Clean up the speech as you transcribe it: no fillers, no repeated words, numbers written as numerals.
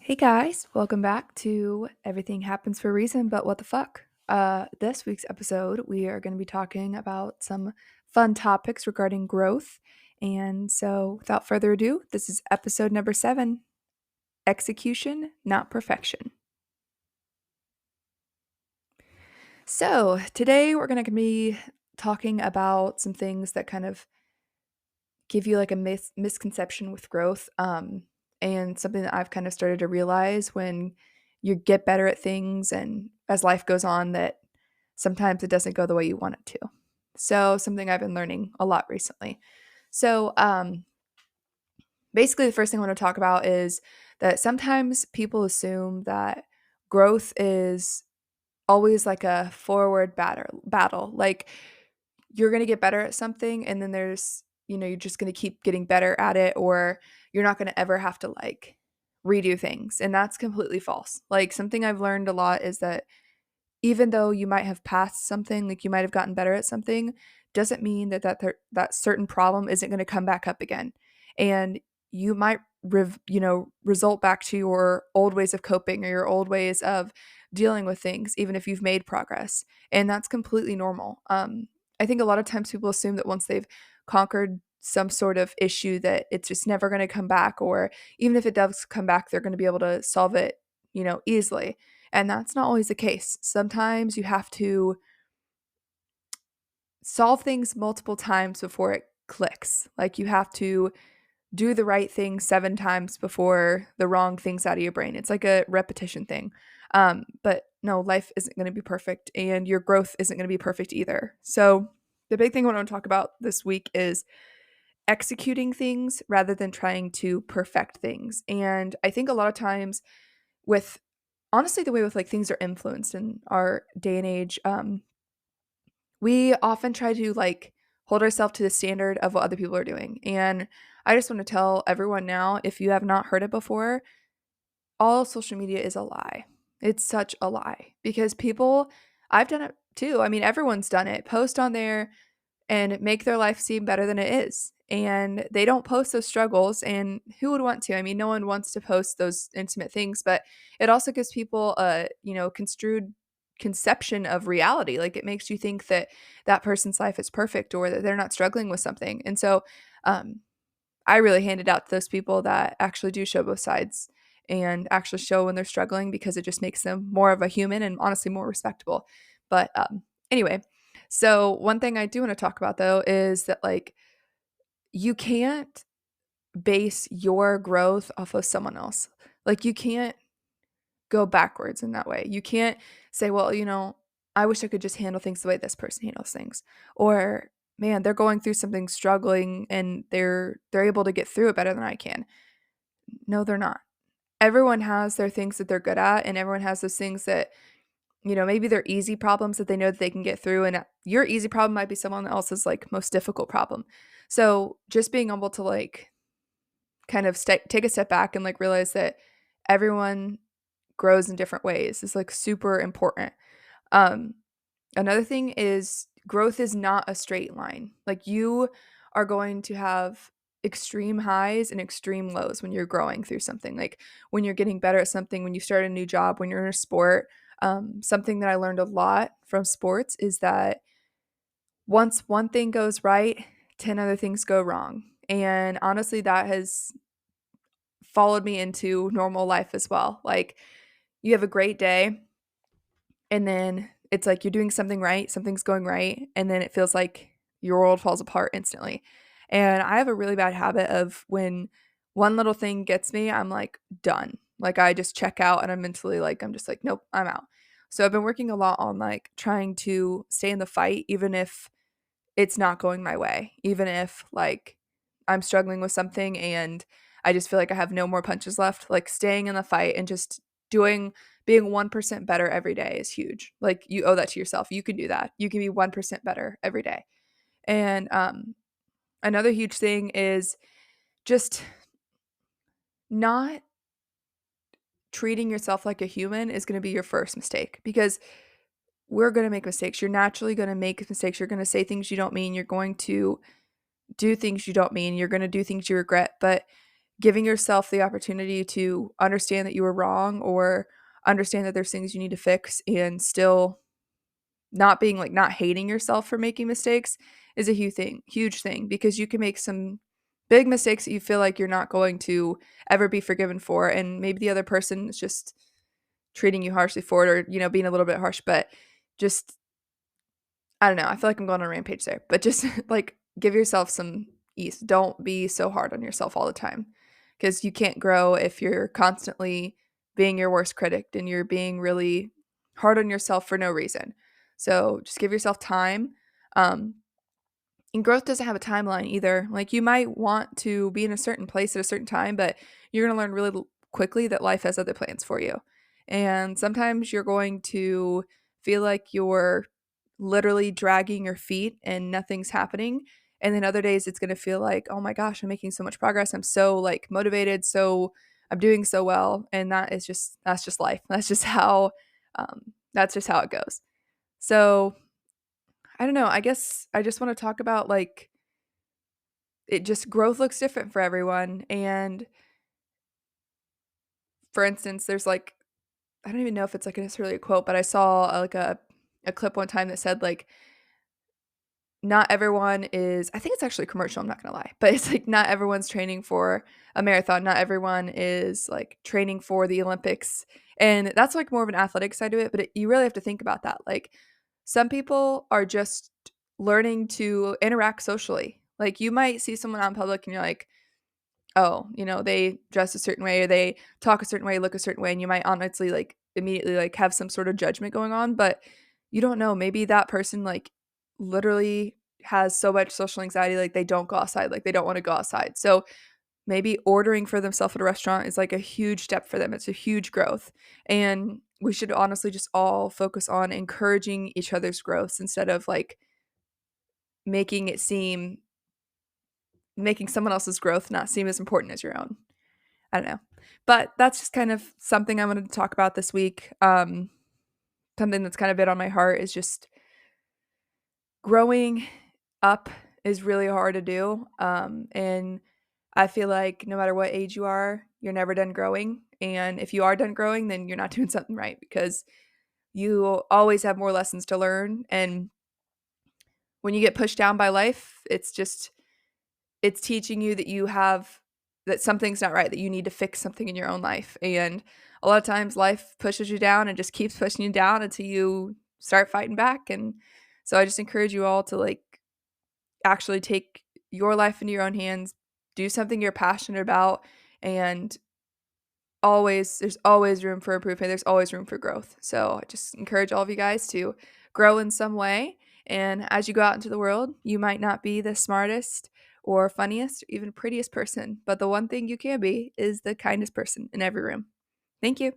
Hey guys, welcome back to Everything Happens for a Reason, but what the fuck? This week's episode, we are going to be talking about some fun topics regarding growth. And so, without further ado, this is episode number 7, Execution, Not Perfection. So, today we're going to be talking about some things that kind of give you like a misconception with growth. And something that I've kind of started to realize when you get better at things and as life goes on, that sometimes it doesn't go the way you want it to. So, something I've been learning a lot recently. So, basically, the first thing I want to talk about is that sometimes people assume that growth is always like a forward battle. Like you're going to get better at something and then you're just going to keep getting better at it, or you're not going to ever have to like redo things. And that's completely false. Like something I've learned a lot is that even though you might have passed something, like you might have gotten better at something, doesn't mean that certain problem isn't going to come back up again. And you might result back to your old ways of coping or your old ways of dealing with things, even if you've made progress. And that's completely normal. I think a lot of times people assume that once they've conquered some sort of issue that it's just never going to come back, or even if it does come back, they're going to be able to solve it, easily. And that's not always the case. Sometimes you have to solve things multiple times before it clicks. Like you have to do the right thing 7 times before the wrong thing's out of your brain. It's like a repetition thing. But no, life isn't going to be perfect and your growth isn't going to be perfect either. So, the big thing I want to talk about this week is executing things rather than trying to perfect things. And I think a lot of times with honestly the way with like things are influenced in our day and age, we often try to like hold ourselves to the standard of what other people are doing. And I just want to tell everyone now, if you have not heard it before, all social media is a lie. It's such a lie because I've done it too. I mean, everyone's done it. Post on there and make their life seem better than it is. And they don't post those struggles. And who would want to? I mean, no one wants to post those intimate things, but it also gives people a, construed conception of reality. Like it makes you think that that person's life is perfect or that they're not struggling with something. And so um, I really hand it out to those people that actually do show both sides and actually show when they're struggling, because it just makes them more of a human and honestly more respectable. But anyway, so one thing I do want to talk about though is that like you can't base your growth off of someone else. Like you can't go backwards in that way. You can't say, well, I wish I could just handle things the way this person handles things. Or man, they're going through something struggling and they're able to get through it better than I can. No, they're not. Everyone has their things that they're good at, and everyone has those things that, maybe they're easy problems that they know that they can get through. And your easy problem might be someone else's like most difficult problem. So just being able to like kind of take a step back and like realize that everyone grows in different ways is like super important. Um, Another thing is growth is not a straight line. Like you are going to have extreme highs and extreme lows when you're growing through something. Like when you're getting better at something, when you start a new job, when you're in a sport. Something that I learned a lot from sports is that once one thing goes right, 10 other things go wrong. And honestly, that has followed me into normal life as well. Like you have a great day and then it's like you're doing something right, something's going right, and then it feels like your world falls apart instantly. And I have a really bad habit of when one little thing gets me, I'm like done. Like I just check out and I'm mentally like I'm just like nope, I'm out. So I've been working a lot on like trying to stay in the fight even if it's not going my way. Even if like I'm struggling with something and I just feel like I have no more punches left, like staying in the fight and just doing being 1% better every day is huge. Like you owe that to yourself. You can do that. You can be 1% better every day. And another huge thing is just not treating yourself like a human is going to be your first mistake, because we're going to make mistakes. You're naturally going to make mistakes. You're going to say things you don't mean. You're going to do things you don't mean. You're going to do things you regret. But giving yourself the opportunity to understand that you were wrong or understand that there's things you need to fix and still not being like not hating yourself for making mistakes is a huge thing because you can make some big mistakes that you feel like you're not going to ever be forgiven for, and maybe the other person is just treating you harshly for it, or being a little bit harsh, but just I don't know, I feel like I'm going on a rampage there, but just like give yourself some ease. Don't be so hard on yourself all the time because you can't grow if you're constantly being your worst critic and you're being really hard on yourself for no reason. So just give yourself time. Um, and growth doesn't have a timeline either. Like you might want to be in a certain place at a certain time, but you're going to learn really quickly that life has other plans for you. And sometimes you're going to feel like you're literally dragging your feet and nothing's happening. And then other days it's going to feel like, "Oh my gosh, I'm making so much progress. I'm so like motivated, so I'm doing so well." And that's just life. That's just how it goes. So, I don't know. I guess I just want to talk about like it just growth looks different for everyone. And for instance, there's like I don't even know if it's like necessarily a quote, but I saw like a clip one time that said like not everyone is I think it's actually a commercial, I'm not gonna lie, but it's like not everyone's training for a marathon. Not everyone is like training for the Olympics. And that's like more of an athletic side to it, but you really have to think about that. Like some people are just learning to interact socially. Like you might see someone out in public and you're like, oh, they dress a certain way or they talk a certain way, look a certain way, and you might honestly like immediately like have some sort of judgment going on, but you don't know. Maybe that person like literally has so much social anxiety, like they don't go outside, like they don't want to go outside. So maybe ordering for themselves at a restaurant is like a huge step for them. It's a huge growth. And we should honestly just all focus on encouraging each other's growth instead of like making it seem making someone else's growth not seem as important as your own. I don't know. But that's just kind of something I wanted to talk about this week. Something that's kind of been on my heart is just growing up is really hard to do. And I feel like no matter what age you are, you're never done growing. And if you are done growing, then you're not doing something right because you always have more lessons to learn. And when you get pushed down by life, it's teaching you that that something's not right, that you need to fix something in your own life. And a lot of times life pushes you down and just keeps pushing you down until you start fighting back. And so I just encourage you all to like actually take your life into your own hands, do something you're passionate about, and there's always room for improvement. There's always room for growth. So I just encourage all of you guys to grow in some way. And as you go out into the world, you might not be the smartest or funniest or even prettiest person, but the one thing you can be is the kindest person in every room. Thank you.